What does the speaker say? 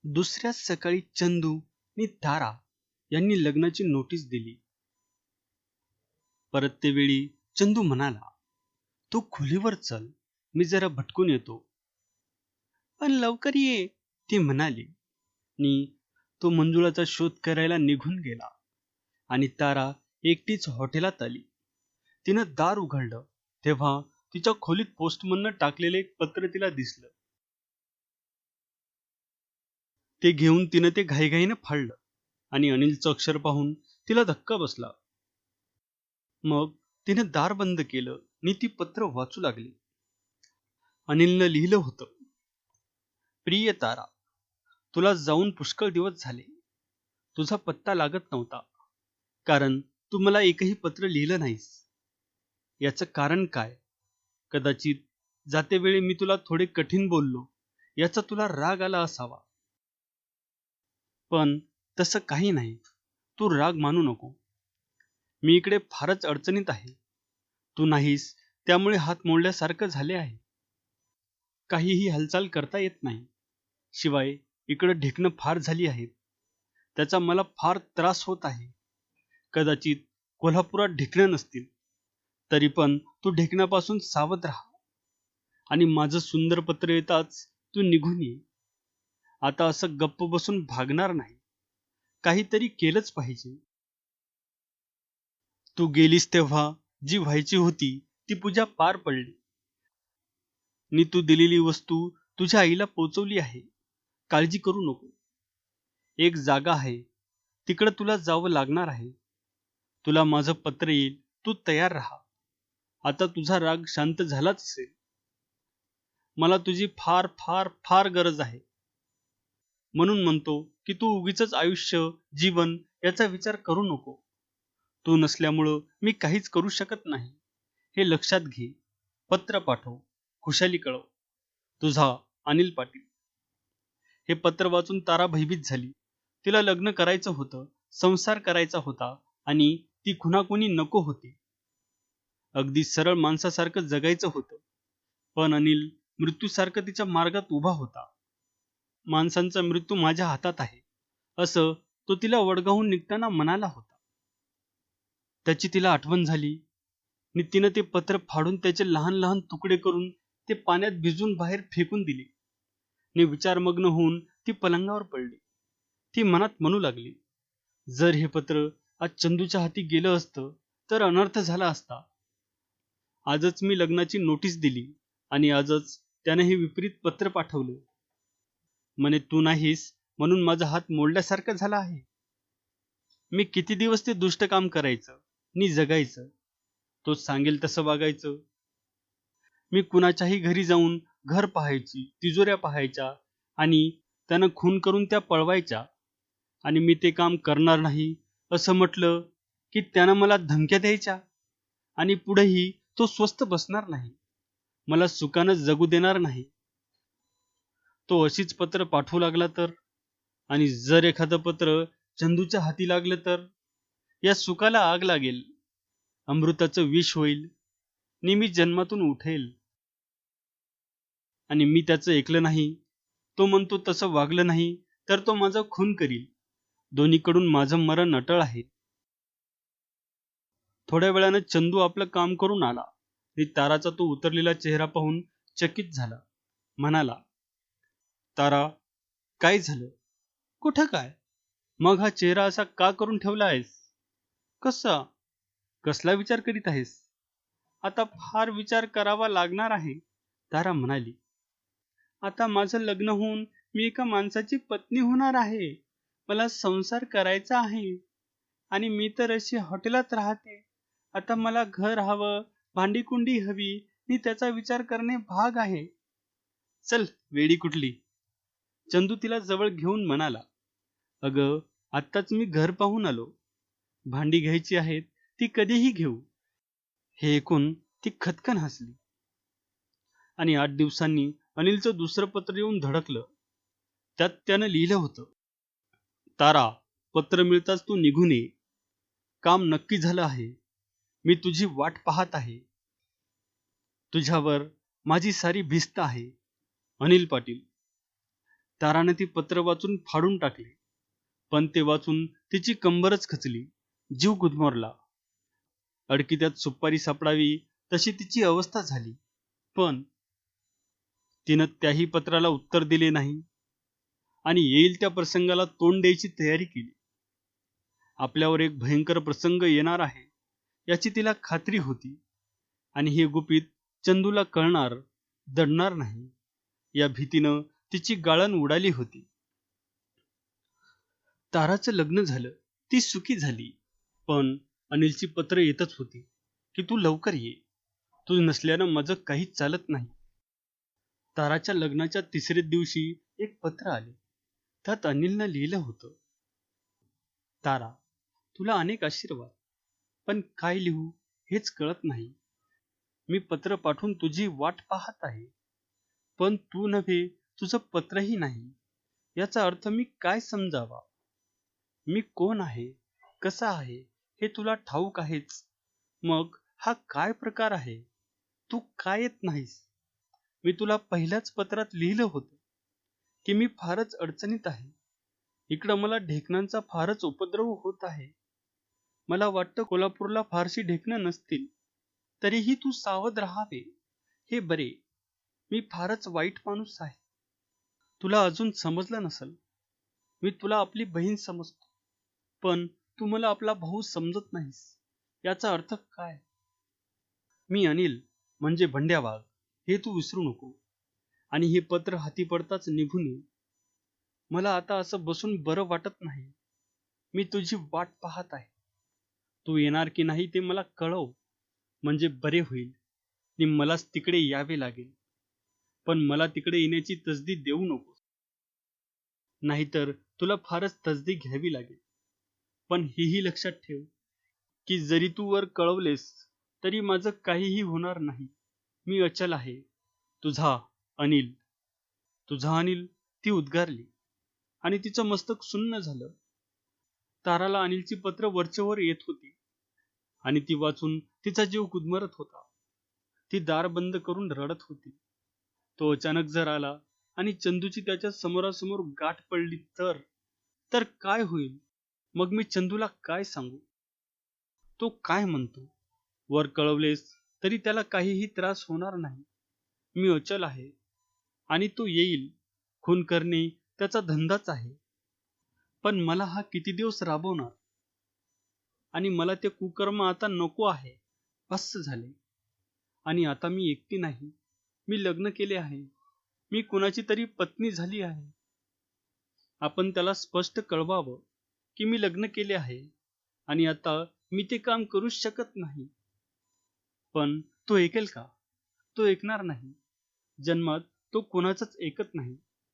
दुसऱ्याच सकाळी चंदू आणि तारा यांनी लग्नाची नोटीस दिली. परत ते वेळी चंदू म्हणाला, तू खोलीवर चल, मी जरा भटकून येतो. पण लवकर ये, ती म्हणाली. आणि तो मंजुळाचा शोध करायला निघून गेला. आणि तारा एकटीच हॉटेलात आली. तिनं दार उघडलं तेव्हा तिच्या खोलीत पोस्टमननं टाकलेलं एक पत्र तिला दिसलं. ते घेऊन तिनं ते घाईघाईनं फाडलं आणि अनिलचं अक्षर पाहून तिला धक्का बसला. मग तिने दार बंद केलं आणि ती पत्र वाचू लागली. अनिलनं लिहिलं होतं, प्रिय तारा, तुला जाऊन पुष्कळ दिवस झाले. तुझा पत्ता लागत नव्हता, कारण तू मला एकही पत्र लिहिलं नाहीस. याचं कारण काय? कदाचित जातेवेळी मी तुला थोडे कठीण बोललो, याचा तुला राग आला असावा. पण तसं काही नाही. तू राग मानू नको. मी इकडे फारच अडचणीत आहे. तू नाहीस त्यामुळे हात मोडल्यासारखं झाले आहे. काहीही हालचाल करता येत नाही. शिवाय इकडं ढेकणं फार झाली आहेत. त्याचा मला फार त्रास होत आहे. कदाचित कोल्हापुरात ढेकणं नसतील, तरी पण तू ढेकणापासून सावध राहा. आणि माझं सुंदर पत्र येताच तू निघून ये. आता असं गप्प बसून भागणार नाही. काहीतरी केलंच पाहिजे. तू गेलीस तेव्हा जी व्हायची होती ती पूजा पार पडली. नी तू दिलेली वस्तू तुझ्या आईला पोचवली आहे. काळजी करू नको. एक जागा आहे, तिकडं तुला जावं लागणार आहे. तुला माझं पत्र येईल, तू तयार राहा. आता तुझा राग शांत झालाच असेल. मला तुझी फार फार फार गरज आहे. म्हणून म्हणतो की तू उगीचच आयुष्य, जीवन याचा विचार करू नको. तू नसल्यामुळं मी काहीच करू शकत नाही. हे लक्षात घे. पत्र पाठव. खुशाली कळव. तुझा अनिल पाटील. हे पत्र वाचून तारा भयभीत झाली. तिला लग्न करायचं होतं, संसार करायचा होता आणि ती खुणाकुणी नको होती. अगदी सरळ माणसासारखं जगायचं होतं. पण अनिल मृत्यूसारखं तिच्या मार्गात उभा होता. माणसांचा मृत्यू माझ्या हातात आहे, असं तो तिला वडगावून निघताना म्हणाला होता. त्याची तिला आठवण झाली आणि तिनं ते पत्र फाडून त्याचे लहान लहान तुकडे करून ते पाण्यात भिजून बाहेर फेकून दिले. आणि विचारमग्न होऊन ती पलंगावर पडली. ती मनात म्हणू लागली, जर हे पत्र आज चंदूच्या हाती गेलं असतं तर अनर्थ झाला असता. आजच मी लग्नाची नोटीस दिली आणि आजच त्याने हे विपरीत पत्र पाठवलं. म्हणे तू नाहीस म्हणून माझा हात मोडल्यासारखा झाला आहे. मी किती दिवस ते दुष्ट काम करायचं नि जगायचं. तो सांगेल तसं वागायचं. मी कुणाच्याही घरी जाऊन घर पाहायची, तिजोऱ्या पाहायच्या आणि त्यानं खून करून त्या पळवायच्या. आणि मी ते काम करणार नाही असं म्हटलं की त्यानं मला धमक्या द्यायच्या. आणि पुढेही तो स्वस्थ बसणार नाही. मला सुखानं जगू देणार नाही. तो अशीच पत्र पाठवू लागला तर, आणि जर एखादं पत्र चंदूच्या हाती लागलं तर, या सुखाला आग लागेल. अमृताचं विष होईल. नि मी जन्मातून उठेल. आणि मी त्याचं ऐकलं नाही, तो म्हणतो तसं वागलं नाही तर तो माझा खून करील. दोन्हीकडून माझं मरण अटळ आहे. थोड्या वेळानं चंदू आपलं काम करून आला आणि ताराचा तो उतरलेला चेहरा पाहून चकित झाला. म्हणाला, तारा, काय झालं? कुठं काय? मग हा चेहरा असा का करून ठेवला आहेस? कसा? कसला विचार करीत आहेस? आता फार विचार करावा लागणार आहे, तारा म्हणाली. आता माझं लग्न होऊन मी एका माणसाची पत्नी होणार आहे. मला संसार करायचा आहे. आणि मी तर अशी हॉटेलात राहते. आता मला घर हवं, भांडीकुंडी हवी आणि त्याचा विचार करणे भाग आहे. चल, वेडी कुठली. चंदू तिला जवळ घेऊन म्हणाला, अगं, आत्ताच मी घर पाहून आलो. भांडी घ्यायची आहेत ती कधीही घेऊ. हे ऐकून ती खदकन हसली. आणि 8 दिवसांनी अनिलचं दुसरं पत्र येऊन धडकलं. त्यात त्यानं लिहिलं होतं, तारा, पत्र मिळताच तू निघून ये. काम नक्की झालं आहे. मी तुझी वाट पाहत आहे. तुझ्यावर माझी सारी भिस्त आहे. अनिल पाटील. ताराने ती पत्र वाचून फाडून टाकले, पण ते वाचून तिची कंबरच खचली, जीव गुदमरला. अडकित्यात सुपारी सापडावी तशी तिची अवस्था झाली, पण तिनं त्याही पत्राला उत्तर दिले नाही आणि येईल त्या प्रसंगाला तोंड द्यायची तयारी केली. आपल्यावर एक भयंकर प्रसंग येणार आहे याची तिला खात्री होती आणि हे गुपित चंदूला कळणार, दडणार नाही या भीतीनं तिची गाळण उडाली होती. ताराचं लग्न झालं, ती सुखी झाली, पण अनिलची पत्र येतच होती की तू लवकर ये, तू नसल्यानं माझं काहीच चालत नाही. ताराच्या लग्नाच्या तिसऱ्या दिवशी एक पत्र आले. त्यात अनिलनं लिहिलं होतं, तारा, तुला अनेक आशीर्वाद, पण काय लिहू हेच कळत नाही. मी पत्र पाठवून तुझी वाट पाहत आहे, पण तू नव्हे, तुझं पत्रही नाही. याचा अर्थ मी काय समजावा? मी कोण आहे, कसा आहे हे तुला ठाऊक आहेच. मग हा काय प्रकार आहे? तू काय येत नाहीस? मी तुला पहिल्याच पत्रात लिहिलं होतं की मी फारच अडचणीत आहे. इकडं मला ढेकणांचा फारच उपद्रव होत आहे. मला वाटतं कोल्हापूरला फारशी ढेकणं नसतील, तरीही तू सावध राहावे हे बरे. मी फारच वाईट माणूस आहे. तुला अजून समजलं नसल, मी तुला आपली बहीण समजतो, पण तू मला आपला भाऊ समजत नाहीस. याचा अर्थ काय? मी अनिल म्हणजे भंड्या वाघ, हे तू विसरू नको. आणि हे पत्र हाती पडताच निघून ये. मला आता असं बसून बरं वाटत नाही. मी तुझी वाट पाहत आहे. तू येणार की नाही ते मला कळव, म्हणजे बरे होईल आणि मलाच तिकडे यावे लागेल. पण मला तिकडे येण्याची तसदी देऊ नको, नाहीतर तुला फारच तसदी घ्यावी लागेल. पण हेही लक्षात ठेव की जरी तू वर कळवलेस तरी माझं काहीही होणार नाही. मी अचल आहे. तुझा अनिल. तुझा अनिल. ती उद्गारली आणि तिचं मस्तक सुन्न झालं. ताराला अनिलची पत्र वरचेवर येत होती आणि ती वाचून तिचा जीव गुदमरत होता. ती दार बंद करून रडत होती. तो अचानक जर आला आणि चंदूची त्याच्या समोरासमोर गाठ पडली तर काय होईल? मग मी चंदूला काय सांगू? तो काय म्हणतो? वर कळवलेस तरी त्याला काहीही त्रास होणार नाही. मी अचल आहे आणि तो येईल. खून करणे त्याचा धंदाच आहे. पण मला हा किती दिवस राबवणार? आणि मला ते कुकर्म आता नको आहे. बस्स झाले. आणि आता मी एकटी नाही. मी लग्न केले आहे. मी कुणाची तरी पत्नी झाली आहे. आपण त्याला स्पष्ट कळवावं की मी लग्न केले आहे आणि आता मी ते काम करूच शकत नाही. पण तो ऐकेल का? तो ऐकणार नाही. जन्मात तो कोणाचंच ऐकत नाही.